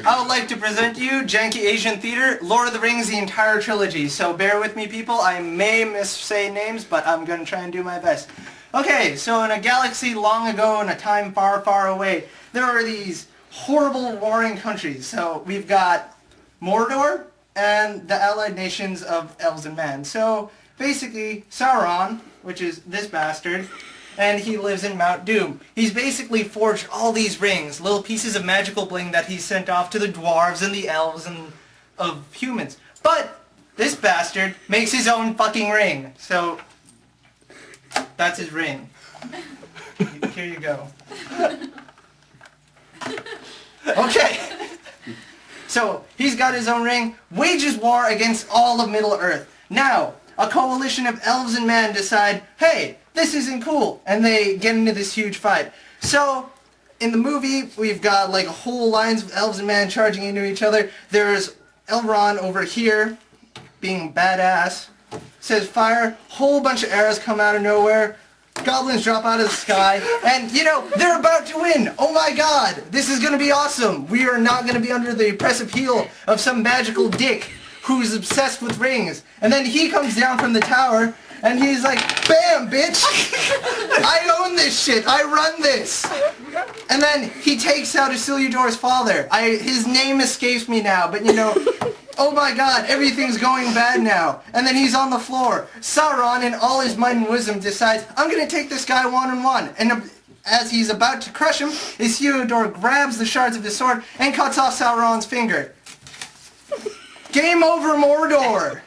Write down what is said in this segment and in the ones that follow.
I would like to present to you Janky Asian Theater, Lord of the Rings, the entire trilogy. So bear with me, people. I may missay names, but I'm going to try and do my best. Okay, so in a galaxy long ago, in a time far, far away, there are these horrible warring countries. So we've got Mordor and the allied nations of elves and men. So basically, Sauron, which is this bastard, and he lives in Mount Doom. He's basically forged all these rings, little pieces of magical bling that he sent off to the dwarves and the elves and of humans. But this bastard makes his own fucking ring. So that's his ring. Here you go. Okay. So he's got his own ring, wages war against all of Middle-earth. Now, a coalition of elves and men decide, hey, this isn't cool, and they get into this huge fight. So, in the movie, we've got like whole lines of elves and men charging into each other. There's Elrond over here, being badass, says fire, whole bunch of arrows come out of nowhere, goblins drop out of the sky, and you know, they're about to win! Oh my god, this is gonna be awesome! We are not gonna be under the oppressive heel of some magical dick who's obsessed with rings. And then he comes down from the tower, and he's like, bam, bitch! I own this shit! I run this! And then he takes out Isildur's father. His name escapes me now, but you know, oh my god, everything's going bad now. And then he's on the floor. Sauron, in all his might and wisdom, decides, I'm gonna take this guy one-on-one. And as he's about to crush him, Isildur grabs the shards of his sword and cuts off Sauron's finger. Game over, Mordor!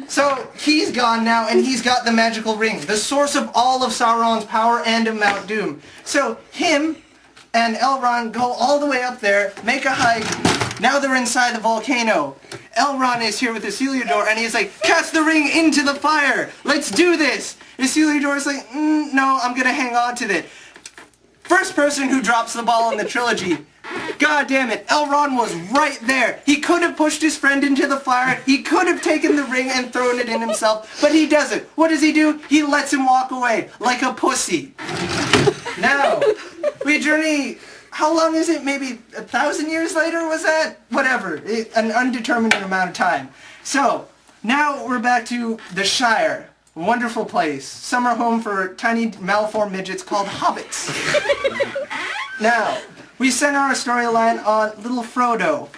So, he's gone now, and he's got the magical ring, the source of all of Sauron's power and of Mount Doom. So, him and Elrond go all the way up there, make a hike. Now they're inside the volcano. Elrond is here with Isildur, and he's like, cast the ring into the fire! Let's do this! Isildur's like, no, I'm gonna hang on to it. First person who drops the ball in the trilogy. God damn it, Elrond was right there. He could have pushed his friend into the fire, he could have taken the ring and thrown it in himself, but he doesn't. What does he do? He lets him walk away, like a pussy. Now, we journey, how long is it? Maybe 1,000 years later, was that? Whatever, an undetermined amount of time. So, now we're back to the Shire. Wonderful place. Summer home for tiny malformed midgets called hobbits. Now, we center our storyline on little Frodo.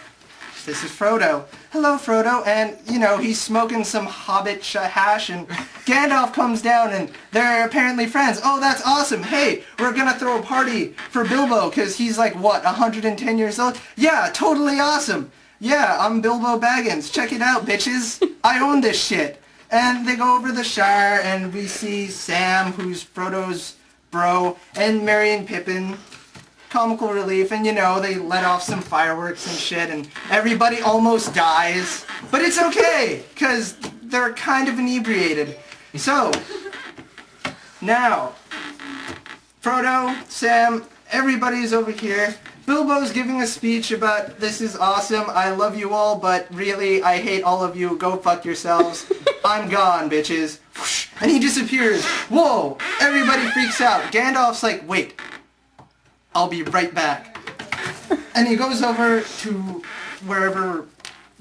This is Frodo. Hello, Frodo. And, you know, he's smoking some hobbit hash, and Gandalf comes down, and they're apparently friends. Oh, that's awesome. Hey, we're gonna throw a party for Bilbo, because he's like, what, 110 years old? Yeah, totally awesome. Yeah, I'm Bilbo Baggins. Check it out, bitches. I own this shit. And they go over the Shire, and we see Sam, who's Frodo's bro, and Merry and Pippin. Comical relief, and you know, they let off some fireworks and shit, and everybody almost dies. But it's okay, because they're kind of inebriated. So, now, Frodo, Sam, everybody's over here. Bilbo's giving a speech about, this is awesome, I love you all, but really, I hate all of you, go fuck yourselves. I'm gone, bitches. And he disappears. Whoa! Everybody freaks out. Gandalf's like, wait. I'll be right back. And he goes over to wherever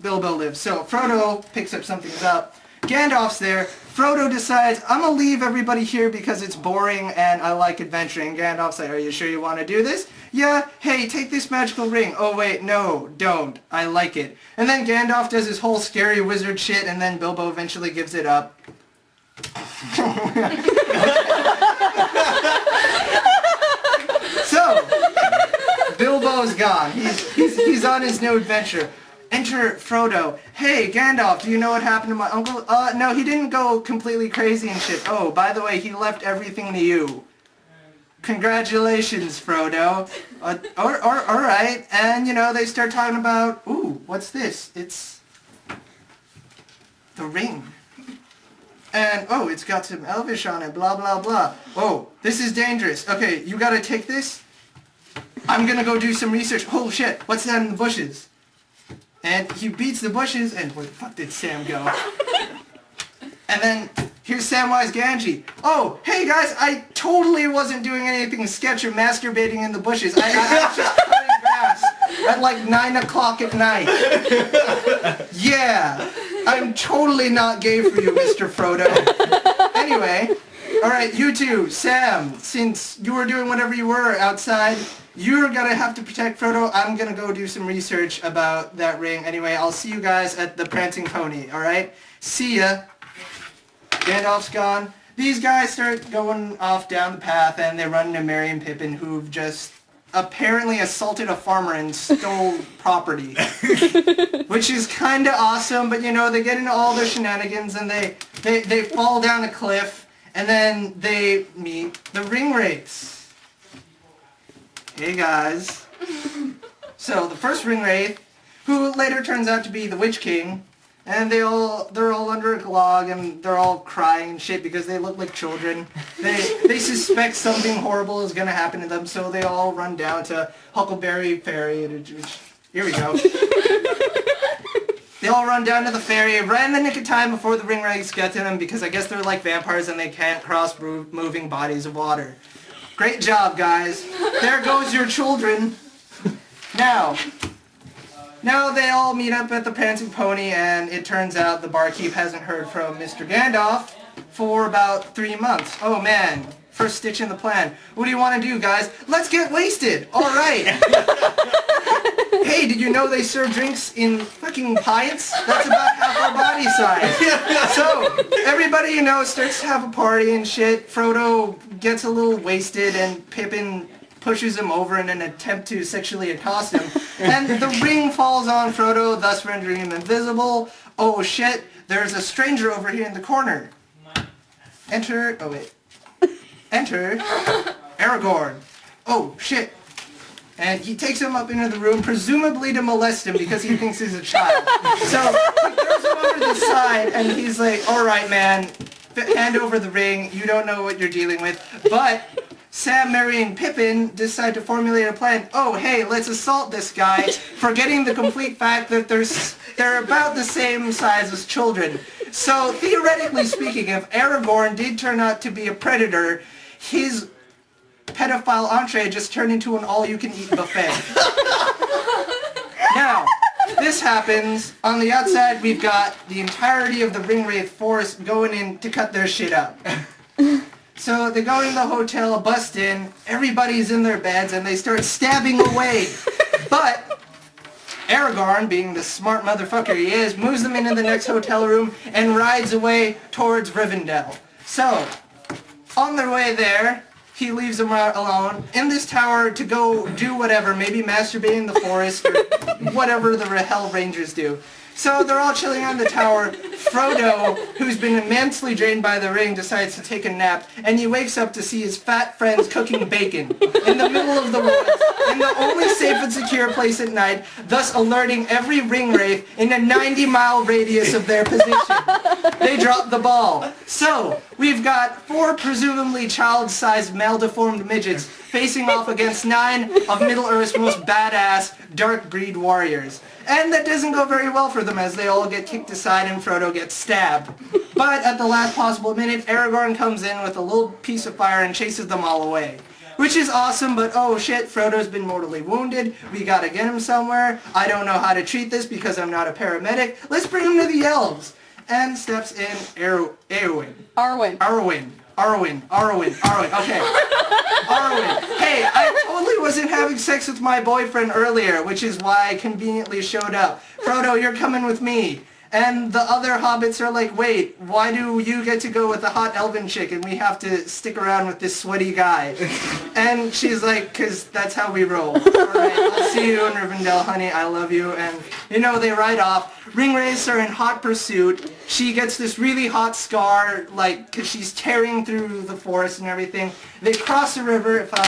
Bilbo lives. So Frodo picks up something up. Gandalf's there. Frodo decides, I'm gonna leave everybody here because it's boring and I like adventuring. Gandalf's like, are you sure you want to do this? Yeah, hey, take this magical ring. Oh wait, no, don't. I like it. And then Gandalf does his whole scary wizard shit, and then Bilbo eventually gives it up. So, Bilbo's gone. He's on his new adventure. Enter Frodo. Hey, Gandalf, do you know what happened to my uncle? No, he didn't go completely crazy and shit. Oh, by the way, he left everything to you. Congratulations, Frodo. Alright. And, you know, they start talking about, ooh, what's this? It's the ring. And, oh, it's got some Elvish on it, blah, blah, blah. Oh, this is dangerous. Okay, you gotta take this. I'm gonna go do some research. Oh, shit, what's that in the bushes? And he beats the bushes, and where the fuck did Sam go? And then, here's Samwise Gamgee. Oh, hey guys, I totally wasn't doing anything sketch or masturbating in the bushes. I was just cutting grass. at like 9 o'clock at night. Yeah, I'm totally not gay for you, Mr. Frodo. Anyway, alright, you two, Sam, since you were doing whatever you were outside, you're gonna have to protect Frodo. I'm gonna go do some research about that ring. Anyway, I'll see you guys at the Prancing Pony, alright? See ya. Gandalf's gone. These guys start going off down the path and they run into Merry and Pippin, who've just apparently assaulted a farmer and stole property. Which is kinda awesome, but you know, they get into all their shenanigans and they fall down a cliff and then they meet the Ringwraiths. Hey guys. So the first Ringwraith, who later turns out to be the Witch King, and they're all under a log and they're all crying and shit because they look like children. They suspect something horrible is gonna happen to them, so they all run down to Huckleberry Ferry. Here we go. They all run down to the ferry right in the nick of time before the Ringwraiths get to them because I guess they're like vampires and they can't cross moving bodies of water. Great job, guys. There goes your children. Now they all meet up at the Prancing Pony, and it turns out the barkeep hasn't heard from Mr. Gandalf for about 3 months. Oh man, first stitch in the plan. What do you want to do, guys? Let's get wasted! Alright! Hey, did you know they serve drinks in fucking pints? That's about half our body size. So, everybody you know starts to have a party and shit. Frodo gets a little wasted and Pippin pushes him over in an attempt to sexually accost him. And the ring falls on Frodo, thus rendering him invisible. Oh shit, there's a stranger over here in the corner. Enter Aragorn. Oh shit. And he takes him up into the room, presumably to molest him because he thinks he's a child. So he throws him over to the side and he's like, alright man, hand over the ring, you don't know what you're dealing with. But Sam, Merry, and Pippin decide to formulate a plan. Oh, hey, let's assault this guy, forgetting the complete fact that they're about the same size as children. So, theoretically speaking, if Aragorn did turn out to be a predator, his pedophile entree just turned into an all-you-can-eat buffet. Now, this happens. On the outside, we've got the entirety of the Ringwraith force going in to cut their shit up. So they go into the hotel, bust in, everybody's in their beds, and they start stabbing away. But Aragorn, being the smart motherfucker he is, moves them into the next hotel room and rides away towards Rivendell. So, on their way there, he leaves them alone in this tower to go do whatever, maybe masturbate in the forest or whatever the Hell Rangers do. So they're all chilling on the tower. Frodo, who's been immensely drained by the ring, decides to take a nap, and he wakes up to see his fat friends cooking bacon in the middle of the woods, in the only safe and secure place at night, thus alerting every Ringwraith in a 90-mile radius of their position. They drop the ball. So, we've got 4 presumably child-sized male-deformed midgets facing off against 9 of Middle-earth's most badass dark breed warriors. And that doesn't go very well for them as they all get kicked aside and Frodo gets stabbed. But at the last possible minute, Aragorn comes in with a little piece of fire and chases them all away. Which is awesome, but oh shit, Frodo's been mortally wounded. We gotta get him somewhere. I don't know how to treat this because I'm not a paramedic. Let's bring him to the elves. And steps in Arwen. Okay. Arwen. Hey, I totally wasn't having sex with my boyfriend earlier, which is why I conveniently showed up. Frodo, you're coming with me. And the other hobbits are like, wait, why do you get to go with a hot elven chick and we have to stick around with this sweaty guy? And she's like, 'cause that's how we roll. Alright, I'll see you in Rivendell, honey, I love you. And, you know, they ride off. Ringwraiths are in hot pursuit. She gets this really hot scar, like, 'cause she's tearing through the forest and everything. They cross the river, if I